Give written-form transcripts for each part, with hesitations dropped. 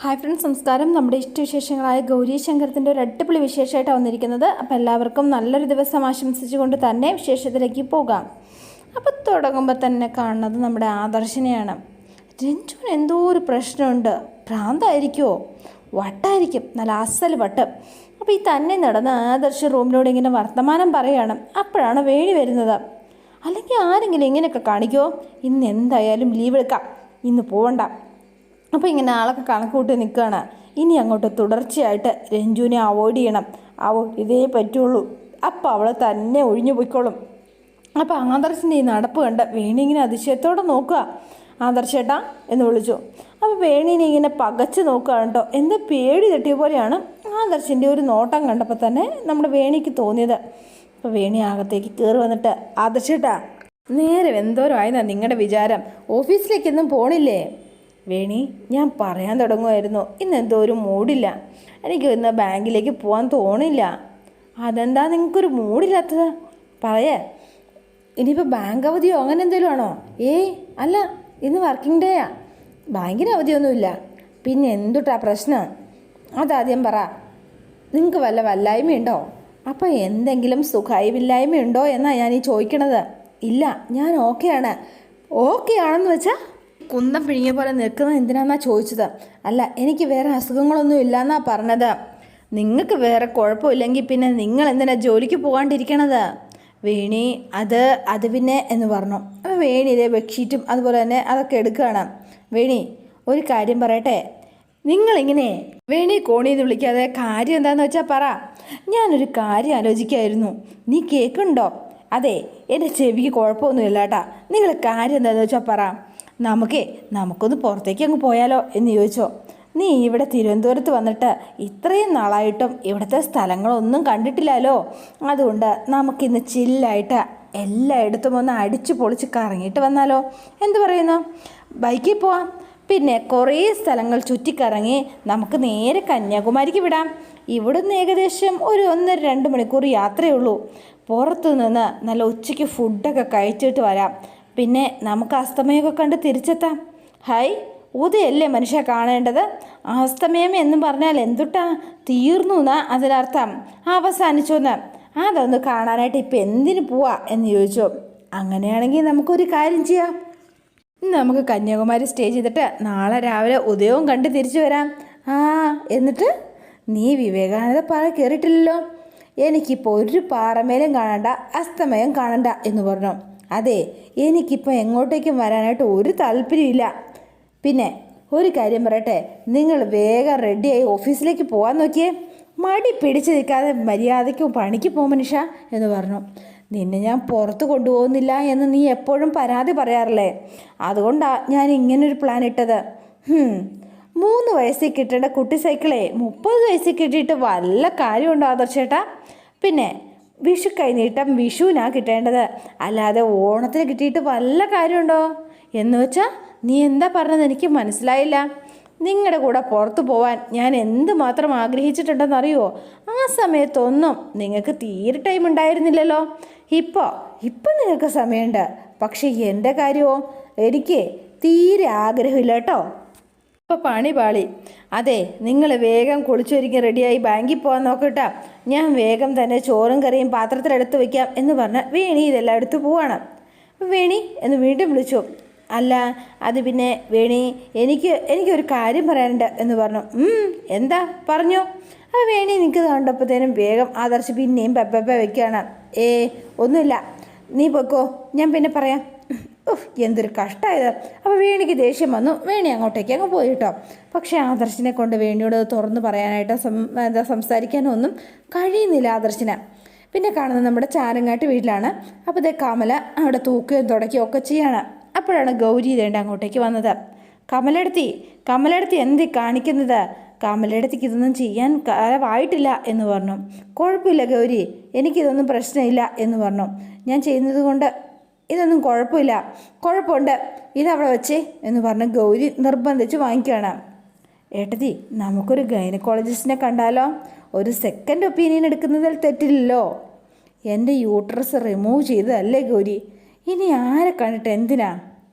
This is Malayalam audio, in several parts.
ഹായ് ഫ്രണ്ട്സ്, നമസ്കാരം. നമ്മുടെ ഇഷ്ടവിശേഷങ്ങളായ ഗൗരി ശങ്കരത്തിൻ്റെ ഒരു അടിപൊളി വിശേഷമായിട്ടാണ് വന്നിരിക്കുന്നത്. അപ്പോൾ എല്ലാവർക്കും നല്ലൊരു ദിവസം ആശംസിച്ചുകൊണ്ട് തന്നെ വിശേഷത്തിലേക്ക് പോകാം. അപ്പോൾ തുടങ്ങുമ്പോൾ തന്നെ കാണുന്നത് നമ്മുടെ ആദർശിനെയാണ്. രഞ്ജുവിന് എന്തോ ഒരു പ്രശ്നമുണ്ട്. ഭ്രാന്തായിരിക്കുമോ, വട്ടായിരിക്കും, നല്ല അസൽ വട്ട്. അപ്പോൾ ഈ തന്നെ നടന്ന് ആദർശ് റൂമിലൂടെ ഇങ്ങനെ വർത്തമാനം പറയുകയാണ്. അപ്പോഴാണ് വേണി വരുന്നത്. അല്ലെങ്കിൽ ആരെങ്കിലും ഇങ്ങനെയൊക്കെ കാണിക്കുമോ? ഇന്ന് എന്തായാലും ലീവ് എടുക്കാം, ഇന്ന് പോകണ്ട. അപ്പോൾ ഇങ്ങനെ ആളൊക്കെ കണക്ക് കൂട്ടി നിൽക്കുകയാണ്. ഇനി അങ്ങോട്ട് തുടർച്ചയായിട്ട് രഞ്ജുവിനെ അവോയ്ഡ് ചെയ്യണം, ഇതേ പറ്റുള്ളൂ. അപ്പോൾ അവൾ തന്നെ ഒഴിഞ്ഞു പോയിക്കോളും. അപ്പോൾ ആദർശിൻ്റെ ഈ നടപ്പ് കണ്ട് വേണി ഇങ്ങനെ അതിശയത്തോടെ നോക്കുക. ആദർശേട്ടാ എന്ന് വിളിച്ചു. അപ്പോൾ വേണീനെ ഇങ്ങനെ പകച്ച് നോക്കുകയാണ് കേട്ടോ. എന്താ പേടി തട്ടിയ പോലെയാണ് ആദർശിൻ്റെ ഒരു നോട്ടം കണ്ടപ്പോൾ തന്നെ നമ്മുടെ വേണിക്ക് തോന്നിയത്. അപ്പോൾ വേണി അകത്തേക്ക് കയറി വന്നിട്ട്, ആദർശേട്ടാ നേരം എന്തോരമായെന്നാണ് നിങ്ങളുടെ വിചാരം? ഓഫീസിലേക്കൊന്നും പോണില്ലേ? വേണി, ഞാൻ പറയാൻ തുടങ്ങുമായിരുന്നു, ഇന്ന് എന്തോ ഒരു മൂഡില്ല. എനിക്ക് ഇന്ന് ബാങ്കിലേക്ക് പോകാൻ തോന്നില്ല. അതെന്താ നിങ്ങൾക്കൊരു മൂഡില്ലാത്തത്? പറയേ. ഇനിയിപ്പോൾ ബാങ്ക് അവധിയോ അങ്ങനെ എന്തെങ്കിലും ആണോ? അല്ല, ഇന്ന് വർക്കിംഗ് ഡേയാ. ബാങ്കിന് അവധിയൊന്നുമില്ല. പിന്നെ എന്തുട്ടാ പ്രശ്നം? അതാദ്യം പറ. നിങ്ങൾക്ക് വല്ല വല്ലായ്മയുണ്ടോ? അപ്പോൾ എന്തെങ്കിലും സുഖായില്ലായ്മയുണ്ടോ എന്നാണ് ഞാൻ ഈ ചോദിക്കണത്. ഇല്ല, ഞാൻ ഓക്കെയാണ്. ഓക്കെ ആണെന്ന് വെച്ചാൽ കുന്തം പിഴിഞ്ഞ പോലെ നിൽക്കുന്നത് എന്തിനാന്നാ ചോദിച്ചത്. അല്ല, എനിക്ക് വേറെ അസുഖങ്ങളൊന്നും ഇല്ലയെന്നാ പറഞ്ഞത്. നിങ്ങൾക്ക് വേറെ കുഴപ്പമില്ലെങ്കിൽ പിന്നെ നിങ്ങൾ എന്തിനാ ജോലിക്ക് പോകാണ്ടിരിക്കണത്? വേണി അത് പിന്നെ എന്ന് പറഞ്ഞു. അപ്പോൾ വേണി ഇതേ ബെഡ്ഷീറ്റും അതുപോലെ തന്നെ അതൊക്കെ എടുക്കുകയാണ്. വേണി, ഒരു കാര്യം പറയട്ടെ. നിങ്ങളിങ്ങനെ വേണി കോണിന്ന് വിളിക്കാതെ കാര്യം എന്താണെന്ന് വെച്ചാൽ പറ. ഞാനൊരു കാര്യം ആലോചിക്കായിരുന്നു. നീ കേൾക്കുന്നുണ്ടോ? അതെ, എൻ്റെ ചെവിക്ക് കുഴപ്പമൊന്നുമില്ല കേട്ടാ. നിങ്ങൾ കാര്യം എന്താണെന്ന് വെച്ചാൽ പറ. നമുക്കൊന്ന് പുറത്തേക്ക് അങ്ങ് പോയാലോ എന്ന് ചോദിച്ചോ. നീ ഇവിടെ തിരുവനന്തപുരത്ത് വന്നിട്ട് ഇത്രയും നാളായിട്ടും ഇവിടുത്തെ സ്ഥലങ്ങളൊന്നും കണ്ടിട്ടില്ലല്ലോ. അതുകൊണ്ട് നമുക്കിന്ന് ചില്ലായിട്ട് എല്ലായിടത്തും ഒന്ന് അടിച്ചു പൊളിച്ച് കറങ്ങിയിട്ട് വന്നാലോ? എന്തു പറയുന്നു? ബൈക്കിൽ പോവാം. പിന്നെ കുറേ സ്ഥലങ്ങൾ ചുറ്റിക്കറങ്ങി നമുക്ക് നേരെ കന്യാകുമാരിക്ക് വിടാം. ഇവിടുന്ന് ഏകദേശം ഒരു 1-2 മണിക്കൂർ യാത്രയേ ഉള്ളൂ. പുറത്തു നിന്ന് നല്ല ഉച്ചയ്ക്ക് ഫുഡൊക്കെ കഴിച്ചിട്ട് വരാം. പിന്നെ നമുക്ക് അസ്തമയമൊക്കെ കണ്ട് തിരിച്ചെത്താം. ഉദയല്ലേ മനുഷ്യ കാണേണ്ടത്? അസ്തമയം എന്നും പറഞ്ഞാൽ എന്തുട്ടാ, തീർന്നു എന്നാ അതിനർത്ഥം, അവസാനിച്ചോന്ന്. അതൊന്ന് കാണാനായിട്ട് ഇപ്പം എന്തിനു പോവാ എന്ന് ചോദിച്ചു. അങ്ങനെയാണെങ്കിൽ നമുക്കൊരു കാര്യം ചെയ്യാം. നമുക്ക് കന്യാകുമാരി സ്റ്റേ ചെയ്തിട്ട് നാളെ രാവിലെ ഉദയവും കണ്ട് തിരിച്ചു വരാം. എന്നിട്ട് നീ വിവേകാനന്ദ പാറ കയറിയിട്ടില്ലല്ലോ. എനിക്കിപ്പോൾ ഒരു പാറമേലും കാണണ്ട, അസ്തമയം കാണണ്ട എന്ന് പറഞ്ഞു. അതെ, എനിക്കിപ്പോൾ എങ്ങോട്ടേക്കും വരാനായിട്ട് ഒരു താല്പര്യമില്ല. പിന്നെ ഒരു കാര്യം പറയട്ടെ, നിങ്ങൾ വേഗം റെഡിയായി ഓഫീസിലേക്ക് പോകാൻ നോക്കിയേ. മടി പിടിച്ച് നിൽക്കാതെ മര്യാദയ്ക്ക് പണിക്ക് പോകും മനുഷ്യ എന്ന് പറഞ്ഞു. നിന്നെ ഞാൻ പുറത്ത് കൊണ്ടുപോകുന്നില്ല എന്ന് നീ എപ്പോഴും പരാതി പറയാറില്ലേ? അതുകൊണ്ടാണ് ഞാൻ ഇങ്ങനൊരു പ്ലാൻ ഇട്ടത്. 3 വയസ്സിൽ കിട്ടേണ്ട കുട്ടി സൈക്കിളേ 30 വയസ്സിൽ കിട്ടിയിട്ട് വല്ല കാര്യമുണ്ടോ ആദർശേട്ടാ? പിന്നെ വിഷു കൈനീട്ടം വിഷുവിനാണ് കിട്ടേണ്ടത്, അല്ലാതെ ഓണത്തിന് കിട്ടിയിട്ട് വല്ല കാര്യമുണ്ടോ? എന്ന് വെച്ചാൽ നീ എന്താ പറഞ്ഞത് എനിക്ക് മനസ്സിലായില്ല. നിങ്ങളുടെ കൂടെ പുറത്തു പോവാൻ ഞാൻ എന്തുമാത്രം ആഗ്രഹിച്ചിട്ടുണ്ടെന്നറിയുമോ? ആ സമയത്തൊന്നും നിങ്ങൾക്ക് തീരെ ടൈം ഉണ്ടായിരുന്നില്ലല്ലോ. ഇപ്പം നിങ്ങൾക്ക് സമയമുണ്ട്. പക്ഷേ എൻ്റെ കാര്യമോ, എനിക്ക് തീരെ ആഗ്രഹമില്ല കേട്ടോ. അപ്പോൾ പണി പാളി. അതെ, നിങ്ങൾ വേഗം കുളിച്ചൊരുക്കി റെഡിയായി ബാങ്കിൽ പോകാൻ നോക്കട്ടാ. ഞാൻ വേഗം തന്നെ ചോറും കറിയും പാത്രത്തിലെടുത്ത് വയ്ക്കാം എന്ന് പറഞ്ഞ് വേണി ഇതെല്ലാം എടുത്ത് പോവാണ്. വേണി എന്ന് വീണ്ടും വിളിച്ചു. അല്ല, അത് പിന്നെ വേണി, എനിക്കൊരു കാര്യം പറയാനുണ്ട് എന്ന് പറഞ്ഞു. എന്താ പറഞ്ഞു? അപ്പോൾ വേണി നിൽക്കുന്നത് കണ്ടപ്പോഴത്തേനും വേഗം ആദർശ് പിന്നെയും പെപ്പ വയ്ക്കുകയാണ്. ഒന്നുമില്ല, നീ പൊക്കോ, ഞാൻ പിന്നെ പറയാം. എന്തൊരു കഷ്ടമായത്. അപ്പോൾ വേണിക്ക് ദേഷ്യം വന്നു. വേണി അങ്ങോട്ടേക്ക് അങ്ങ് പോയി കേട്ടോ. പക്ഷേ ആദർശിനെ കൊണ്ട് വേണിയോട് തുറന്ന് പറയാനായിട്ട് സംസാരിക്കാനൊന്നും കഴിയുന്നില്ല ആദർശിന്. പിന്നെ കാണുന്നത് നമ്മുടെ ചാരങ്ങാട്ട് വീട്ടിലാണ്. അപ്പോൾ ഇതേ കമല അവിടെ തൂക്കുകയും തുടയ്ക്കുകയും ഒക്കെ ചെയ്യാണ്. അപ്പോഴാണ് ഗൗരി ഇതേണ്ട അങ്ങോട്ടേക്ക് വന്നത്. കമലെടുത്തി എന്ത് കാണിക്കുന്നത്? കമലെടുത്തിക്ക് ഇതൊന്നും ചെയ്യാൻ കാലമായിട്ടില്ല എന്ന് പറഞ്ഞു. കുഴപ്പമില്ല ഗൗരി, എനിക്കിതൊന്നും പ്രശ്നമില്ല എന്ന് പറഞ്ഞു. ഞാൻ ചെയ്യുന്നത് കൊണ്ട് ഇതൊന്നും കുഴപ്പമുണ്ട്, ഇതവിടെ വെച്ചേ എന്ന് പറഞ്ഞ് ഗൗരി നിർബന്ധിച്ച് വാങ്ങിക്കുകയാണ്. ഏട്ടത്തി, നമുക്കൊരു ഗൈനക്കോളജിസ്റ്റിനെ കണ്ടാലോ? ഒരു സെക്കൻഡ് ഒപ്പീനിയൻ എടുക്കുന്നതിൽ തെറ്റില്ലല്ലോ. എൻ്റെ യൂട്രസ് റിമൂവ് ചെയ്തതല്ലേ ഗൗരി, ഇനി ആരെ കണ്ടിട്ട് എന്തിനാ?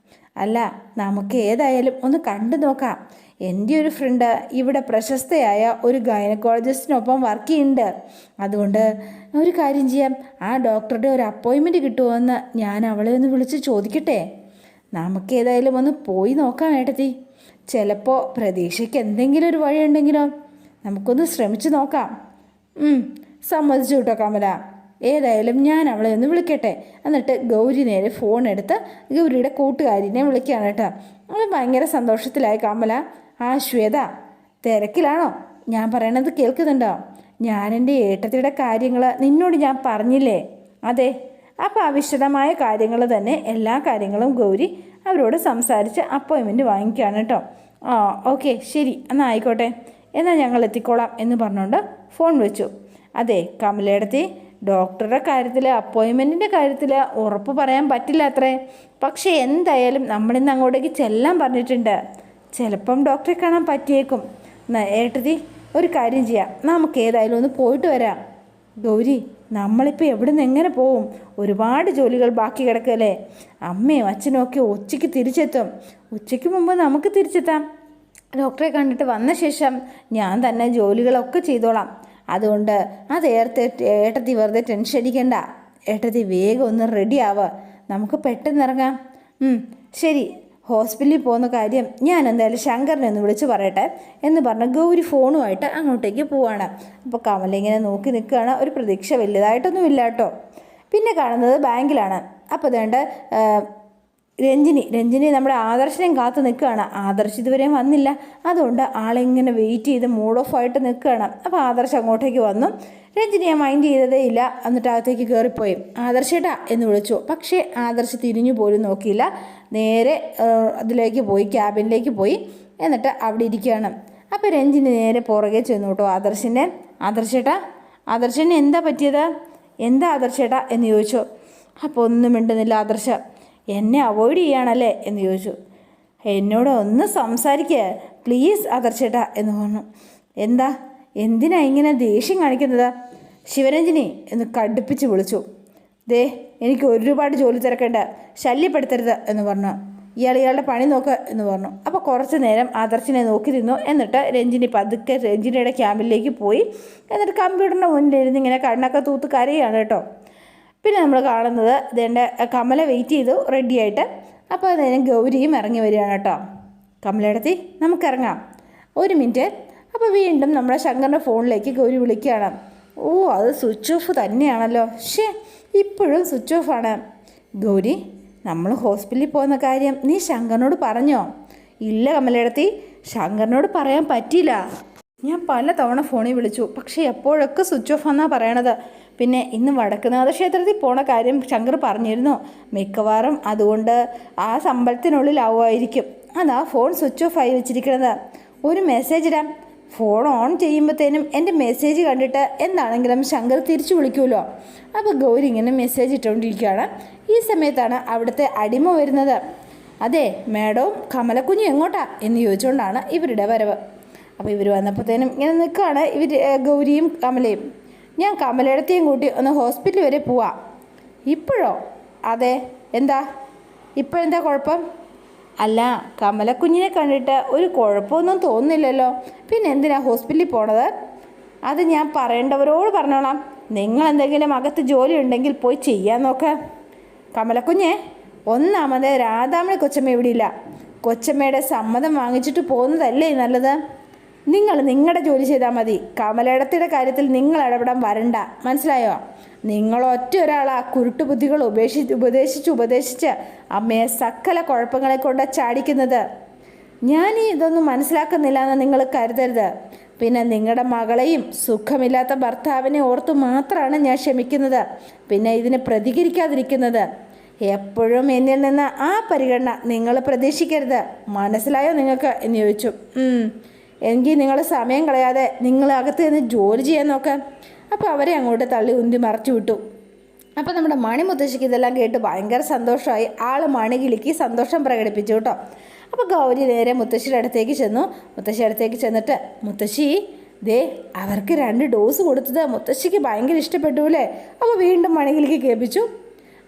അല്ല, നമുക്ക് ഏതായാലും ഒന്ന് കണ്ടു നോക്കാം. എൻ്റെ ഒരു ഫ്രണ്ട് ഇവിടെ പ്രശസ്തയായ ഒരു ഗൈനക്കോളജിസ്റ്റിനൊപ്പം വർക്ക് ചെയ്യുന്നുണ്ട്. അതുകൊണ്ട് ഒരു കാര്യം ചെയ്യാം, ആ ഡോക്ടറുടെ ഒരു അപ്പോയിൻമെൻറ്റ് കിട്ടുമോയെന്ന് ഞാൻ അവളെ ഒന്ന് വിളിച്ച് ചോദിക്കട്ടെ. നമുക്ക് ഏതായാലും ഒന്ന് പോയി നോക്കാം ഏട്ടത്തി. ചിലപ്പോൾ പ്രതീക്ഷയ്ക്ക് എന്തെങ്കിലും ഒരു വഴിയുണ്ടെങ്കിലോ. നമുക്കൊന്ന് ശ്രമിച്ചു നോക്കാം. സമ്മതിച്ചു കേട്ടോ കമല. ഏതായാലും ഞാൻ അവളെ ഒന്ന് വിളിക്കട്ടെ. എന്നിട്ട് ഗൗരി നേരെ ഫോൺ എടുത്ത് ഗൗരിയുടെ കൂട്ടുകാരിനെ വിളിക്കുകയാണ് കേട്ടോ. അവൾ ഭയങ്കര സന്തോഷത്തിലായി കമല. ആ ശ്വേത, തിരക്കിലാണോ? ഞാൻ പറയണത് കേൾക്കുന്നുണ്ടോ? ഞാൻ എൻ്റെ ഏട്ടത്തിയുടെ കാര്യങ്ങൾ നിന്നോട് ഞാൻ പറഞ്ഞില്ലേ? അതെ. അപ്പോൾ ആ വിശദമായ കാര്യങ്ങൾ തന്നെ എല്ലാ കാര്യങ്ങളും ഗൗരി അവരോട് സംസാരിച്ച് അപ്പോയിൻമെൻറ്റ് വാങ്ങിക്കുകയാണ് കേട്ടോ. ആ ഓക്കെ ശരി, എന്നാൽ ആയിക്കോട്ടെ, എന്നാൽ ഞങ്ങൾ എത്തിക്കോളാം എന്ന് പറഞ്ഞുകൊണ്ട് ഫോൺ വെച്ചു. അതെ കമലയിടത്തി, ഡോക്ടറുടെ കാര്യത്തിൽ അപ്പോയിൻമെൻറ്റിൻ്റെ കാര്യത്തിൽ ഉറപ്പ് പറയാൻ പറ്റില്ല അത്രേ. പക്ഷേ എന്തായാലും നമ്മളിന്ന് അങ്ങോട്ടേക്ക് ചെല്ലാൻ പറഞ്ഞിട്ടുണ്ട്. ചിലപ്പം ഡോക്ടറെ കാണാൻ പറ്റിയേക്കും. ഏട്ടത്തി, ഒരു കാര്യം ചെയ്യാം, നമുക്ക് ഏതായാലും ഒന്ന് പോയിട്ട് വരാം. ഗൗരി, നമ്മളിപ്പോൾ എവിടെ നിന്ന് എങ്ങനെ പോവും? ഒരുപാട് ജോലികൾ ബാക്കി കിടക്കല്ലേ. അമ്മയും അച്ഛനും ഒക്കെ ഉച്ചയ്ക്ക് തിരിച്ചെത്തും. ഉച്ചയ്ക്ക് മുമ്പ് നമുക്ക് തിരിച്ചെത്താം. ഡോക്ടറെ കണ്ടിട്ട് വന്ന ശേഷം ഞാൻ തന്നെ ജോലികളൊക്കെ ചെയ്തോളാം. അതുകൊണ്ട് ഏട്ടത്തി വെറുതെ ടെൻഷൻ അടിക്കണ്ട. ഏട്ടത്തി വേഗം ഒന്ന് റെഡി ആവുക, നമുക്ക് പെട്ടെന്ന് ഇറങ്ങാം. ശരി, ഹോസ്പിറ്റലിൽ പോകുന്ന കാര്യം ഞാൻ എന്തായാലും ശങ്കറിനെ ഒന്ന് വിളിച്ച് പറയട്ടെ എന്ന് പറഞ്ഞ് ഗൗരി ഫോണുമായിട്ട് അങ്ങോട്ടേക്ക് പോവാണ്. അപ്പോൾ കമല ഇങ്ങനെ നോക്കി നിൽക്കുകയാണ്. ഒരു പ്രതീക്ഷ വലുതായിട്ടൊന്നും ഇല്ല കേട്ടോ. പിന്നെ കാണുന്നത് ബാങ്കിലാണ്. അപ്പോൾ അതുകൊണ്ട് രഞ്ജിനി നമ്മുടെ ആദർശനെയും കാത്ത് നിൽക്കുകയാണ്. ആദർശ് ഇതുവരെയും വന്നില്ല. അതുകൊണ്ട് ആളിങ്ങനെ വെയിറ്റ് ചെയ്ത് മൂഡ് ഓഫ് ആയിട്ട് നിൽക്കുകയാണ്. അപ്പോൾ ആദർശ് അങ്ങോട്ടേക്ക് വന്നു. രഞ്ജിനിയെ മൈൻഡ് ചെയ്തതേ ഇല്ല. എന്നിട്ട് അകത്തേക്ക് കയറിപ്പോയി. ആദർശേട്ടാ എന്ന് വിളിച്ചു. പക്ഷേ ആദർശ് തിരിഞ്ഞു പോലും നോക്കിയില്ല. നേരെ അതിലേക്ക് പോയി, ക്യാബിനിലേക്ക് പോയി. എന്നിട്ട് അവിടെ ഇരിക്കുകയാണ്. അപ്പോൾ രഞ്ജിനി നേരെ പുറകെ ചെന്നു കേട്ടോ ആദർശേട്ടന് എന്താ പറ്റിയത്? എന്താ ആദർശേട്ടാ എന്ന് ചോദിച്ചു. അപ്പോൾ ഒന്നും മിണ്ടുന്നില്ല ആദർശ. എന്നെ അവോയ്ഡ് ചെയ്യുകയാണല്ലേ എന്ന് ചോദിച്ചു. എന്നോട് ഒന്ന് സംസാരിക്കുക പ്ലീസ് ആദർശേട്ടാ എന്ന് പറഞ്ഞു. എന്തിനാ ഇങ്ങനെ ദേഷ്യം കാണിക്കുന്നത്? ശിവരഞ്ജിനി എന്ന് കടുപ്പിച്ച് വിളിച്ചു. എനിക്ക് ഒരുപാട് ജോലി തിരക്കേണ്ട, ശല്യപ്പെടുത്തരുത് എന്ന് പറഞ്ഞു. ഇയാളുടെ പണി നോക്ക് എന്ന് പറഞ്ഞു. അപ്പോൾ കുറച്ച് നേരം ആദർശിനെ നോക്കി നിന്നു. എന്നിട്ട് രഞ്ജിനി പതുക്കെ രഞ്ജിനിയുടെ ക്യാമ്പിലേക്ക് പോയി. എന്നിട്ട് കമ്പ്യൂട്ടറിൻ്റെ മുന്നിലിരുന്ന് ഇങ്ങനെ കണ്ണൊക്കെ തൂത്ത് കരയാണ് കേട്ടോ. പിന്നെ നമ്മൾ കാണുന്നത് ഇതേൻ്റെ കമല വെയിറ്റ് ചെയ്തു റെഡിയായിട്ട്. അപ്പോൾ അതിന് ഗൗരിയും ഇറങ്ങി വരികയാണ് കേട്ടോ. കമലയിടത്തി, നമുക്കിറങ്ങാം, ഒരു മിനിറ്റ്. അപ്പോൾ വീണ്ടും നമ്മുടെ ശങ്കറിൻ്റെ ഫോണിലേക്ക് ഗൗരി വിളിക്കുകയാണ്. അത് സ്വിച്ച് ഓഫ് തന്നെയാണല്ലോ. ഇപ്പോഴും സ്വിച്ച് ഓഫാണ്. ഗൗരി, നമ്മൾ ഹോസ്പിറ്റലിൽ പോകുന്ന കാര്യം നീ ശങ്കറിനോട് പറഞ്ഞോ? ഇല്ല കമലയിടത്തി, ശങ്കറിനോട് പറയാൻ പറ്റിയില്ല. ഞാൻ പല തവണ ഫോണിൽ വിളിച്ചു, പക്ഷേ എപ്പോഴൊക്കെ സ്വിച്ച് ഓഫ് എന്നാണ് പറയണത്. പിന്നെ ഇന്ന് വടക്കുന്നാഥ ക്ഷേത്രത്തിൽ പോണ കാര്യം ശങ്കർ പറഞ്ഞിരുന്നു. മിക്കവാറും അതുകൊണ്ട് ആ സമ്പലത്തിനുള്ളിലാവുമായിരിക്കും. അതാ ഫോൺ സ്വിച്ച് ഓഫ് ആയി വെച്ചിരിക്കുന്നത്. ഒരു മെസ്സേജ് ഇടാം. ഫോൺ ഓൺ ചെയ്യുമ്പോഴത്തേനും എൻ്റെ മെസ്സേജ് കണ്ടിട്ട് എന്താണെങ്കിലും ശങ്കർ തിരിച്ചു വിളിക്കുമല്ലോ. അപ്പോൾ ഗൗരി ഇങ്ങനെ മെസ്സേജ് ഇട്ടുകൊണ്ടിരിക്കുകയാണ്. ഈ സമയത്താണ് അവിടുത്തെ അടിമ വരുന്നത്. അതെ മാഡവും കമലക്കുഞ്ഞും എങ്ങോട്ടാ എന്ന് ചോദിച്ചുകൊണ്ടാണ് ഇവരുടെ വരവ്. അപ്പോൾ ഇവർ വന്നപ്പോഴത്തേനും ഇങ്ങനെ നിൽക്കുകയാണ് ഗൗരിയും കമലയും. ഞാൻ കമലയിടത്തെയും കൂട്ടി ഒന്ന് ഹോസ്പിറ്റൽ വരെ പോവാം. ഇപ്പോഴോ? അതെ. ഇപ്പോഴെന്താ കുഴപ്പം? അല്ല, കമലക്കുഞ്ഞിനെ കണ്ടിട്ട് ഒരു കുഴപ്പമൊന്നും തോന്നുന്നില്ലല്ലോ. പിന്നെ എന്തിനാ ഹോസ്പിറ്റലിൽ പോണത്? അത് ഞാൻ പറയേണ്ടവരോട് പറഞ്ഞോളാം. നിങ്ങളെന്തെങ്കിലും അകത്ത് ജോലി ഉണ്ടെങ്കിൽ പോയി ചെയ്യാൻ നോക്ക്. കമലക്കുഞ്ഞെ, ഒന്നാമത് രാധാമണി കൊച്ചമ്മ ഇവിടെ ഇല്ല. കൊച്ചമ്മയുടെ സമ്മതം വാങ്ങിച്ചിട്ട് പോകുന്നതല്ലേ നല്ലത്. നിങ്ങൾ നിങ്ങളുടെ ജോലി ചെയ്താൽ മതി. കമലയിടത്തിയുടെ കാര്യത്തിൽ നിങ്ങൾ ഇടപെടാൻ വരണ്ട, മനസ്സിലായോ? നിങ്ങൾ ഒറ്റ ഒരാളാ കുരുട്ടുബുദ്ധികൾ ഉപദേശിച്ച് അമ്മയെ സകല കുഴപ്പങ്ങളെ കൊണ്ട് ചാടിക്കുന്നത്. ഞാൻ ഇതൊന്നും മനസ്സിലാക്കുന്നില്ല എന്ന് നിങ്ങൾ കരുതരുത്. പിന്നെ നിങ്ങളുടെ മകളെയും സുഖമില്ലാത്ത ഭർത്താവിനെ ഓർത്ത് മാത്രമാണ് ഞാൻ ക്ഷമിക്കുന്നത്, പിന്നെ ഇതിന് പ്രതികരിക്കാതിരിക്കുന്നത്. എപ്പോഴും എന്നിൽ നിന്ന് ആ പരിഗണന നിങ്ങൾ പ്രതീക്ഷിക്കരുത്, മനസ്സിലായോ നിങ്ങൾക്ക് എന്ന് ചോദിച്ചു. എങ്കിൽ നിങ്ങൾ സമയം കളയാതെ നിങ്ങൾ അകത്ത് നിന്ന് ജോലി ചെയ്യാൻ നോക്കാം. അപ്പോൾ അവരെ അങ്ങോട്ട് തള്ളി ഉന്തി മറച്ചു വിട്ടു. അപ്പോൾ നമ്മുടെ മണി മുത്തശ്ശിക്ക് ഇതെല്ലാം കേട്ട് ഭയങ്കര സന്തോഷമായി. ആൾ മണികിളിക്ക് സന്തോഷം പ്രകടിപ്പിച്ചു കേട്ടോ. അപ്പോൾ ഗൗരി നേരെ മുത്തശ്ശിയുടെ അടുത്തേക്ക് ചെന്നു. മുത്തശ്ശിയുടെ അടുത്തേക്ക് ചെന്നിട്ട്, മുത്തശ്ശി അവർക്ക് 2 ഡോസ് കൊടുത്തത് മുത്തശ്ശിക്ക് ഭയങ്കര ഇഷ്ടപ്പെട്ടു അല്ലേ? അപ്പോൾ വീണ്ടും മണികിളിക്ക് കേൾപ്പിച്ചു.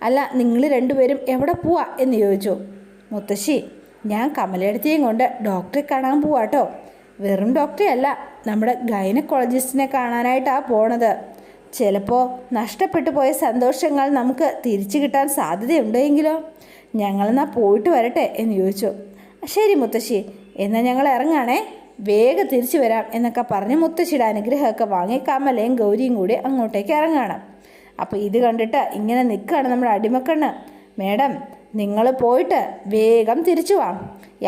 അല്ല, നിങ്ങൾ രണ്ടുപേരും എവിടെ പോവാ എന്ന് ചോദിച്ചു. മുത്തശ്ശി, ഞാൻ കമലയെടുത്തേയും കൊണ്ട് ഡോക്ടറെ കാണാൻ പോവാട്ടോ. വെറും ഡോക്ടറെ അല്ല, നമ്മുടെ ഗൈനക്കോളജിസ്റ്റിനെ കാണാനായിട്ടാണ് പോണത്. ചിലപ്പോൾ നഷ്ടപ്പെട്ടു പോയ സന്തോഷങ്ങൾ നമുക്ക് തിരിച്ചു കിട്ടാൻ സാധ്യതയുണ്ടെങ്കിലോ? ഞങ്ങളെന്നാ പോയിട്ട് വരട്ടെ എന്ന് ചോദിച്ചു. ശരി മുത്തശ്ശി, എന്നാൽ ഞങ്ങൾ ഇറങ്ങാണേ, വേഗം തിരിച്ചു വരാം എന്നൊക്കെ പറഞ്ഞ് മുത്തശ്ശിയുടെ അനുഗ്രഹമൊക്കെ വാങ്ങി കമലയും ഗൗരിയും കൂടി അങ്ങോട്ടേക്ക് ഇറങ്ങണം. അപ്പോൾ ഇത് കണ്ടിട്ട് ഇങ്ങനെ നിൽക്കുകയാണ് നമ്മുടെ അടിമക്കണ്ണ്. മേഡം, നിങ്ങൾ പോയിട്ട് വേഗം തിരിച്ചു വാ,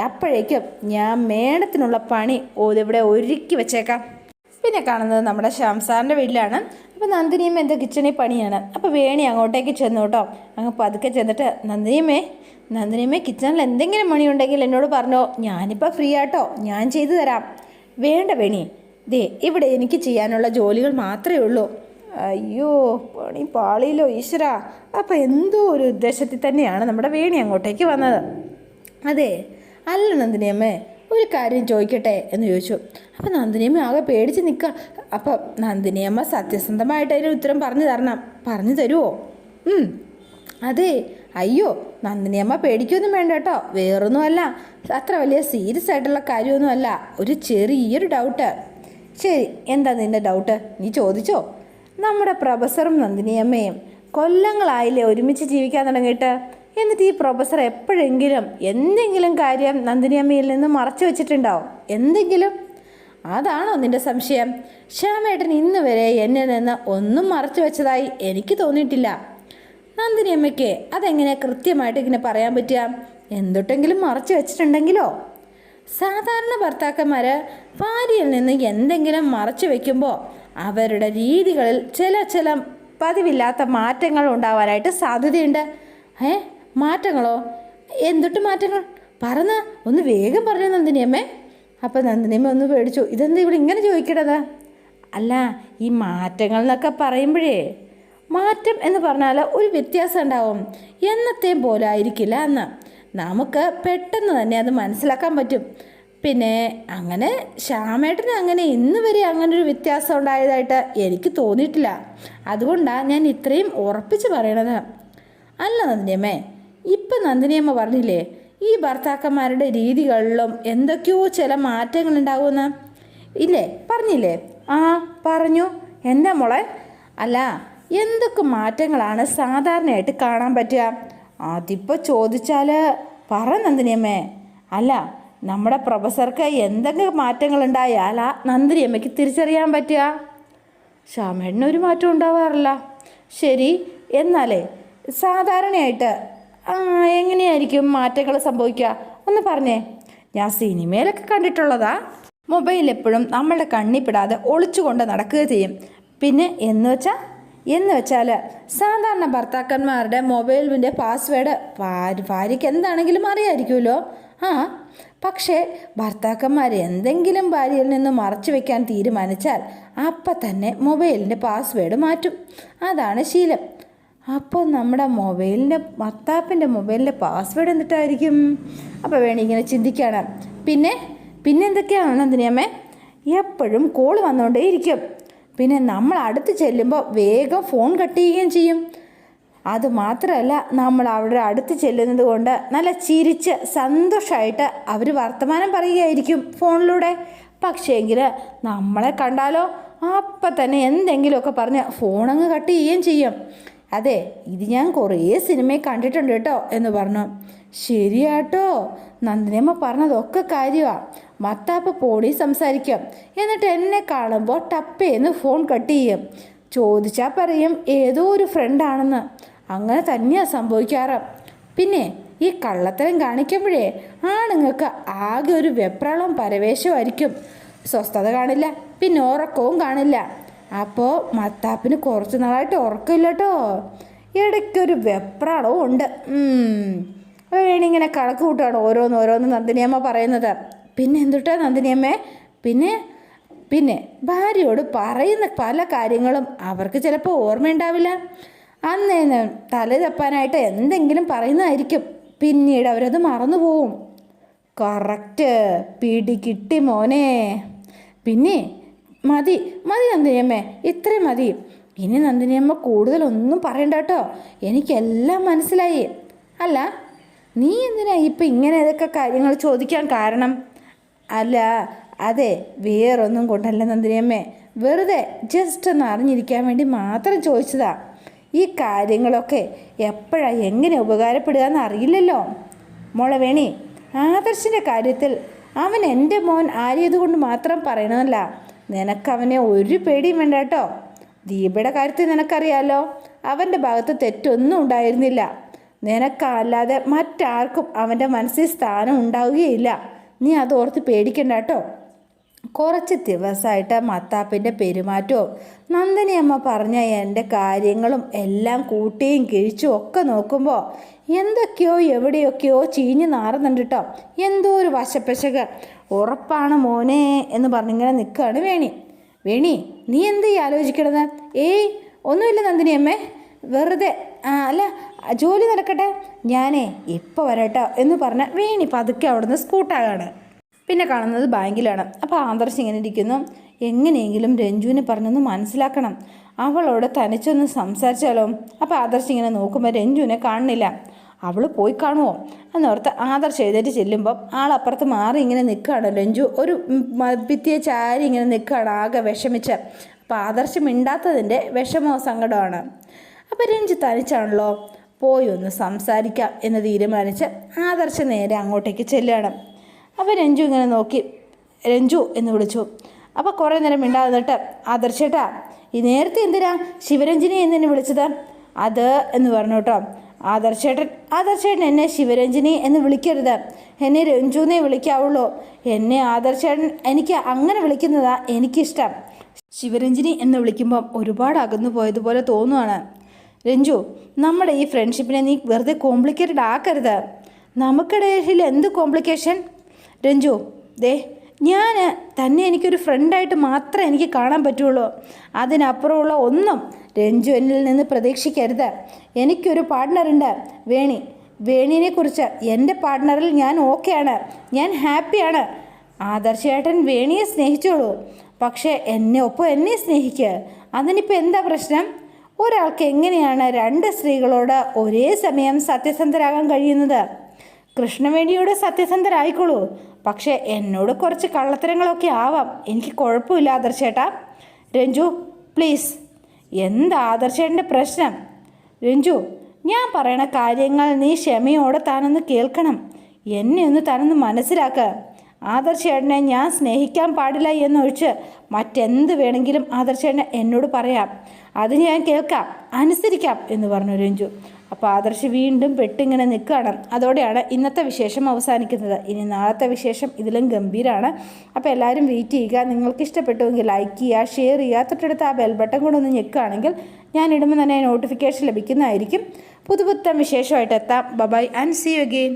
അപ്പോഴേക്കും ഞാൻ മേഡത്തിനുള്ള പണി ഇവിടെ ഒരുക്കി വെച്ചേക്കാം. പിന്നെ കാണുന്നത് നമ്മുടെ ശ്യാം സാറിൻ്റെ വീട്ടിലാണ്. അപ്പോൾ നന്ദിനിയമ്മ എന്തോ കിച്ചണിൽ പണിയാണ്. അപ്പോൾ വേണി അങ്ങോട്ടേക്ക് ചെന്നു കേട്ടോ. അങ്ങ് പതുക്കെ ചെന്നിട്ട് നന്ദിനിയമ്മേ കിച്ചണിൽ എന്തെങ്കിലും പണിയുണ്ടെങ്കിൽ എന്നോട് പറഞ്ഞോ, ഞാനിപ്പോൾ ഫ്രീ ആട്ടോ, ഞാൻ ചെയ്തു തരാം. വേണ്ട വേണി, ഇവിടെ എനിക്ക് ചെയ്യാനുള്ള ജോലികൾ മാത്രമേ ഉള്ളൂ. അയ്യോ, പണി പാളിയില്ലോ ഈശ്വര. അപ്പോൾ എന്തോ ഒരു ഉദ്ദേശത്തിൽ തന്നെയാണ് നമ്മുടെ വേണി അങ്ങോട്ടേക്ക് വന്നത്. അതെ, അല്ല നന്ദിനിയമ്മേ, ഒരു കാര്യം ചോദിക്കട്ടെ എന്ന് ചോദിച്ചു. അപ്പം നന്ദിനിയമ്മ ആകെ പേടിച്ച് നിൽക്കുക. അപ്പം നന്ദിനിയമ്മ സത്യസന്ധമായിട്ട് അതിന് ഉത്തരം പറഞ്ഞു തരുമോ? അതെ. അയ്യോ, നന്ദിനിയമ്മ പേടിക്കൊന്നും വേണ്ട കേട്ടോ, വേറൊന്നുമല്ല, അത്ര വലിയ സീരിയസ് ആയിട്ടുള്ള കാര്യമൊന്നുമല്ല, ഒരു ചെറിയൊരു ഡൗട്ട്. ശരി, എന്താ നിൻ്റെ ഡൗട്ട്? നീ ചോദിച്ചോ. നമ്മുടെ പ്രൊഫസറും നന്ദിനിയമ്മയും കൊല്ലങ്ങളായില്ലേ ഒരുമിച്ച് ജീവിക്കാൻ തുടങ്ങിയിട്ട്. എന്നിട്ട് ഈ പ്രൊഫസർ എപ്പോഴെങ്കിലും എന്തെങ്കിലും കാര്യം നന്ദിനിയമ്മയിൽ നിന്ന് മറച്ചു വെച്ചിട്ടുണ്ടാവും? എന്തെങ്കിലും? അതാണോ നിൻ്റെ സംശയം? ശ്യാമേട്ടൻ ഇന്ന് വരെ എന്നിൽ നിന്ന് ഒന്നും മറച്ചു വെച്ചതായി എനിക്ക് തോന്നിയിട്ടില്ല. നന്ദിനിയമ്മയ്ക്ക് അതെങ്ങനെ കൃത്യമായിട്ട് ഇങ്ങനെ പറയാൻ പറ്റുക? എന്തൊട്ടെങ്കിലും മറച്ചു വെച്ചിട്ടുണ്ടെങ്കിലോ? സാധാരണ ഭർത്താക്കന്മാർ ഭാര്യയിൽ നിന്ന് എന്തെങ്കിലും മറച്ചു വെക്കുമ്പോൾ അവരുടെ രീതികളിൽ ചില പതിവില്ലാത്ത മാറ്റങ്ങൾ ഉണ്ടാവാനായിട്ട് സാധ്യതയുണ്ട്. മാറ്റങ്ങളോ? എന്തൊട്ട് മാറ്റങ്ങൾ? ഒന്ന് വേഗം പറഞ്ഞു നന്ദിനിയമ്മേ. അപ്പം നന്ദിനിയമ്മ ഒന്ന് പേടിച്ചു. ഇതെന്താ ഇവിടെ ഇങ്ങനെ ചോദിക്കണത്? അല്ല, ഈ മാറ്റങ്ങൾ എന്നൊക്കെ പറയുമ്പോഴേ, മാറ്റം എന്ന് പറഞ്ഞാൽ ഒരു വ്യത്യാസം ഉണ്ടാവും. എന്നത്തെയും പോലെ ആയിരിക്കില്ല എന്ന് നമുക്ക് പെട്ടെന്ന് തന്നെ അത് മനസ്സിലാക്കാൻ പറ്റും. പിന്നെ അങ്ങനെ ശ്യാമേട്ടന് അങ്ങനെ ഇന്ന് വരെ അങ്ങനൊരു വ്യത്യാസം ഉണ്ടായതായിട്ട് എനിക്ക് തോന്നിയിട്ടില്ല. അതുകൊണ്ടാണ് ഞാൻ ഇത്രയും ഉറപ്പിച്ച് പറയണത്. അല്ല നന്ദിനിയമ്മേ, ഇപ്പം നന്ദിനിയമ്മ പറഞ്ഞില്ലേ ഈ ഭർത്താക്കന്മാരുടെ രീതികളിലും എന്തൊക്കെയോ ചില മാറ്റങ്ങൾ ഉണ്ടാകുമെന്ന്? ഇല്ലേ, പറഞ്ഞില്ലേ? ആ പറഞ്ഞു. എന്താ മോളെ? അല്ല, എന്തൊക്കെ മാറ്റങ്ങളാണ് സാധാരണയായിട്ട് കാണാൻ പറ്റുക? അതിപ്പോൾ ചോദിച്ചാൽ പറ നന്ദിനിയമ്മേ. അല്ല, നമ്മുടെ പ്രൊഫസർക്ക് എന്തൊക്കെ മാറ്റങ്ങളുണ്ടായാൽ ആ നന്ദിനിയമ്മയ്ക്ക് തിരിച്ചറിയാൻ പറ്റുക? ശ്യാമേട്ടനൊരു മാറ്റം ഉണ്ടാവാറില്ല. ശരി, എന്നാലേ സാധാരണയായിട്ട് എങ്ങനെയായിരിക്കും മാറ്റങ്ങൾ സംഭവിക്കുക? ഒന്ന് പറഞ്ഞേ. ഞാൻ സിനിമയിലൊക്കെ കണ്ടിട്ടുള്ളതാ. മൊബൈൽ എപ്പോഴും നമ്മളുടെ കണ്ണിപ്പെടാതെ ഒളിച്ചുകൊണ്ട് നടക്കുക ചെയ്യും. പിന്നെ എന്ന് വെച്ചാൽ സാധാരണ ഭർത്താക്കന്മാരുടെ മൊബൈലിൻ്റെ പാസ്വേഡ് ഭാര്യയ്ക്ക് എന്താണെങ്കിലും അറിയാമായിരിക്കുമല്ലോ. പക്ഷേ ഭർത്താക്കന്മാർ എന്തെങ്കിലും ഭാര്യയിൽ നിന്ന് മറച്ചു വയ്ക്കാൻ തീരുമാനിച്ചാൽ അപ്പം തന്നെ മൊബൈലിൻ്റെ പാസ്വേഡ് മാറ്റും. അതാണ് ശീലം. അപ്പോൾ നമ്മുടെ ഭർത്താപ്പിൻ്റെ മൊബൈലിൻ്റെ പാസ്വേഡ് എന്നിട്ടായിരിക്കും? അപ്പോൾ വേണം ഇങ്ങനെ ചിന്തിക്കണം. പിന്നെ എന്തൊക്കെയാണ് നന്ദിനിയമ്മേ? എപ്പോഴും കോൾ വന്നുകൊണ്ടേയിരിക്കും. പിന്നെ നമ്മൾ അടുത്ത് ചെല്ലുമ്പോൾ വേഗം ഫോൺ കട്ട് ചെയ്യുകയും ചെയ്യും. അതുമാത്രമല്ല, നമ്മൾ അവിടെ അടുത്ത് ചെല്ലുന്നത് കൊണ്ട് നല്ല ചിരിച്ച് സന്തോഷമായിട്ട് അവർ വർത്തമാനം പറയുകയായിരിക്കും ഫോണിലൂടെ. പക്ഷേങ്കിൽ നമ്മളെ കണ്ടാലോ അപ്പം തന്നെ എന്തെങ്കിലുമൊക്കെ പറഞ്ഞ് ഫോണങ്ങ് കട്ട് ചെയ്യുകയും ചെയ്യും. അതെ, ഇത് ഞാൻ കുറേ സിനിമയിൽ കണ്ടിട്ടുണ്ട് കേട്ടോ എന്ന് പറഞ്ഞു. ശരിയാട്ടോ, നന്ദിനിയമ്മ പറഞ്ഞതൊക്കെ കാര്യമാണ്. ഭർത്താപ്പ് ഫോണിൽ സംസാരിക്കും, എന്നിട്ട് എന്നെ കാണുമ്പോൾ ടപ്പേന്ന് ഫോൺ കട്ട് ചെയ്യും. ചോദിച്ചാൽ പറയും ഏതോ ഒരു ഫ്രണ്ടാണെന്ന്. അങ്ങനെ തന്നെയാണ് സംഭവിക്കാറ്. പിന്നെ ഈ കള്ളത്തരം കാണിക്കുമ്പോഴേ ആണുങ്ങൾക്ക് ആകെ ഒരു വെപ്രാളവും പരവേശമായിരിക്കും. സ്വസ്ഥത കാണില്ല, പിന്നെ ഉറക്കവും കാണില്ല. അപ്പോൾ ഭർത്താപ്പിന് കുറച്ച് നാളായിട്ട് ഉറക്കമില്ല കേട്ടോ. ഇടയ്ക്കൊരു വെപ്രാളവും ഉണ്ട്. വേണിങ്ങനെ കണക്ക് കൂട്ടുകയാണ് ഓരോന്ന് നന്ദിനിയമ്മ പറയുന്നത്. പിന്നെ എന്തുട്ടാ നന്ദിനിയമ്മേ? പിന്നെ ഭാര്യയോട് പറയുന്ന പല കാര്യങ്ങളും അവർക്ക് ചിലപ്പോൾ ഓർമ്മയുണ്ടാവില്ല. അന്നേന്ന് തല തപ്പാനായിട്ട് എന്തെങ്കിലും പറയുന്നതായിരിക്കും. പിന്നീട് അവരത് മറന്നു പോവും. കറക്റ്റ്, പിടി കിട്ടി മോനെ. പിന്നെ മതി നന്ദിനിയമ്മേ, ഇത്രയും മതി. ഇനി നന്ദിനിയമ്മ കൂടുതലൊന്നും പറയണ്ട കേട്ടോ, എനിക്കെല്ലാം മനസ്സിലായി. അല്ല, നീ എന്തിനാ ഇപ്പം ഇങ്ങനെ ഇതൊക്കെ കാര്യങ്ങൾ ചോദിക്കാൻ കാരണം? അല്ല, അതെ, വേറൊന്നും കൊണ്ടല്ല നന്ദിനിയമ്മേ, വെറുതെ ജസ്റ്റ് ഒന്ന് അറിഞ്ഞിരിക്കാൻ വേണ്ടി മാത്രം ചോദിച്ചതാ. ഈ കാര്യങ്ങളൊക്കെ എപ്പോഴാണ് എങ്ങനെ ഉപകാരപ്പെടുക എന്ന് അറിയില്ലല്ലോ. മോളെ വേണി, ആദർശിൻ്റെ കാര്യത്തിൽ അവൻ എൻ്റെ മോൻ ആര്യതുകൊണ്ട് മാത്രം പറയണമല്ല. നിനക്കവനെ ഒരു പേടിയും വേണ്ട കേട്ടോ. ദീപയുടെ കാര്യത്തിൽ നിനക്കറിയാലോ, അവൻ്റെ ഭാഗത്ത് തെറ്റൊന്നും ഉണ്ടായിരുന്നില്ല. നിനക്കല്ലാതെ മറ്റാർക്കും അവൻ്റെ മനസ്സിൽ സ്ഥാനം ഉണ്ടാവുകയില്ല. നീ അതോർത്ത് പേടിക്കണ്ട കേട്ടോ. കുറച്ച് ദിവസമായിട്ട് മത്താപ്പിൻ്റെ പെരുമാറ്റവും നന്ദിനിയമ്മ പറഞ്ഞ എൻ്റെ കാര്യങ്ങളും എല്ലാം കൂട്ടിയും കിഴിച്ചും ഒക്കെ നോക്കുമ്പോൾ എന്തൊക്കെയോ എവിടെയൊക്കെയോ ചീഞ്ഞ് നാറുന്നുണ്ട് കേട്ടോ. എന്തോ ഒരു വശപ്പശക്. ഉറപ്പാണ് മോനെ എന്ന് പറഞ്ഞിങ്ങനെ നിൽക്കുകയാണ് വേണി. വേണി, നീ എന്ത് ആലോചിക്കണത്? ഏയ് ഒന്നുമില്ല നന്ദിനിയമ്മേ, വെറുതെ. അല്ല, ജോലി നടക്കട്ടെ, ഞാനേ ഇപ്പോൾ വരട്ടോ എന്ന് പറഞ്ഞാൽ വേണി പതുക്കെ അവിടുന്ന് സ്കൂട്ടാകാണ്. പിന്നെ കാണുന്നത് ബാങ്കിലാണ്. അപ്പോൾ ആദർശ് ഇങ്ങനെ ഇരിക്കുന്നു. എങ്ങനെയെങ്കിലും രഞ്ജുവിനെ പറഞ്ഞൊന്ന് മനസ്സിലാക്കണം, അവളോട് തനിച്ചൊന്ന് സംസാരിച്ചാലോ. അപ്പോൾ ആദർശ് ഇങ്ങനെ നോക്കുമ്പോൾ രഞ്ജുവിനെ കാണുന്നില്ല. അവൾ പോയി കാണുമോ എന്നോർത്ത് ആദർശ് എഴുന്നേറ്റ് ചെല്ലുമ്പം ആളപ്പുറത്ത് മാറി ഇങ്ങനെ നിൽക്കുകയാണ്. രഞ്ജു ഒരു ഭിത്തിയെ ചാരി ഇങ്ങനെ നിൽക്കുകയാണ്, ആകെ വിഷമിച്ച്. അപ്പോൾ ആദർശ് മിണ്ടാത്തതിൻ്റെ വിഷമോ സങ്കടമാണ്. അപ്പോൾ രഞ്ജു തനിച്ചാണല്ലോ, പോയി ഒന്ന് സംസാരിക്കാം എന്ന് തീരുമാനിച്ച് ആദർശ് നേരെ അങ്ങോട്ടേക്ക് ചെല്ലുകയാണ്. അപ്പോൾ രഞ്ജു ഇങ്ങനെ നോക്കി രഞ്ജു എന്ന് വിളിച്ചു. അപ്പോൾ കുറേ നേരം മിണ്ടാതിട്ട്, ആദർശേട്ടാ ഈ നേരത്തെ എന്തിനാ ശിവരഞ്ജിനി എന്നെ വിളിച്ചത്? അത് എന്ന് പറഞ്ഞു കേട്ടോ. ആദർശേട്ടൻ എന്നെ ശിവരഞ്ജിനി എന്ന് വിളിക്കരുത്, എന്നെ രഞ്ജു എന്നേ വിളിക്കാവുള്ളൂ. എന്നെ ആദർശേട്ടൻ എനിക്ക് അങ്ങനെ വിളിക്കുന്നതാ എനിക്കിഷ്ടം. ശിവരഞ്ജിനി എന്ന് വിളിക്കുമ്പം ഒരുപാട് അകന്നു പോയതുപോലെ തോന്നുവാണ്. രഞ്ജു, നമ്മുടെ ഈ ഫ്രണ്ട്ഷിപ്പിനെ നീ വെറുതെ കോംപ്ലിക്കേറ്റഡ് ആക്കരുത്. നമുക്കിടയിൽ എന്ത് കോംപ്ലിക്കേഷൻ? രഞ്ജു, ദേ, ഞാൻ തന്നെ എനിക്കൊരു ഫ്രണ്ടായിട്ട് മാത്രമേ എനിക്ക് കാണാൻ പറ്റുള്ളൂ. അതിനപ്പുറമുള്ള ഒന്നും രഞ്ജു എന്നിൽ നിന്ന് പ്രതീക്ഷിക്കരുത്. എനിക്കൊരു പാർട്ട്ണറുണ്ട്, വേണിയെക്കുറിച്ച്. എൻ്റെ പാർട്ട്ണറിൽ ഞാൻ ഓക്കെയാണ്, ഞാൻ ഹാപ്പിയാണ്. ആദർശേട്ടൻ വേണിയെ സ്നേഹിച്ചോളൂ, പക്ഷേ എന്നെ സ്നേഹിക്കുക. അതിനിപ്പോൾ എന്താ പ്രശ്നം? ഒരാൾക്ക് എങ്ങനെയാണ് രണ്ട് സ്ത്രീകളോട് ഒരേ സമയം സത്യസന്ധരാകാൻ കഴിയുന്നത്? കൃഷ്ണവേണിയോട് സത്യസന്ധരായിക്കോളൂ, പക്ഷേ എന്നോട് കുറച്ച് കള്ളത്തരങ്ങളൊക്കെ ആവാം, എനിക്ക് കുഴപ്പമില്ല ആദർശേട്ടാ. രഞ്ജു പ്ലീസ്. എന്താ ആദർശേട്ടൻ്റെ പ്രശ്നം? രഞ്ജു, ഞാൻ പറയണ കാര്യങ്ങൾ നീ ക്ഷമയോടെ താനൊന്ന് കേൾക്കണം. എന്നെ ഒന്ന് താനൊന്ന് മനസ്സിലാക്കുക. ആദർശേട്ടനെ ഞാൻ സ്നേഹിക്കാൻ പാടില്ല എന്നൊഴിച്ച് മറ്റെന്ത് വേണമെങ്കിലും ആദർശേട്ടനെ എന്നോട് പറയാം, അത് ഞാൻ കേൾക്കാം, അനുസരിക്കാം എന്ന് പറഞ്ഞു രഞ്ജു. അപ്പോൾ ആദർശ് വീണ്ടും പെട്ടിങ്ങനെ നിൽക്കുകയാണ്. അതോടെയാണ് ഇന്നത്തെ വിശേഷം അവസാനിക്കുന്നത്. ഇനി നാളത്തെ വിശേഷം ഇതിലും ഗംഭീരമാണ്. അപ്പോൾ എല്ലാവരും വെയിറ്റ് ചെയ്യുക. നിങ്ങൾക്ക് ഇഷ്ടപ്പെട്ടുവെങ്കിൽ ലൈക്ക് ചെയ്യുക, ഷെയർ ചെയ്യുക, തൊട്ടടുത്ത് ആ ബെൽ ബട്ടൺ കൂടെ ഒന്ന് ഞെക്കുകയാണെങ്കിൽ ഞാൻ ഇടുമ്പോൾ തന്നെ നോട്ടിഫിക്കേഷൻ ലഭിക്കുന്നതായിരിക്കും. പുതുപുത്തൻ വിശേഷമായിട്ട് എത്താം. Bye and see you again.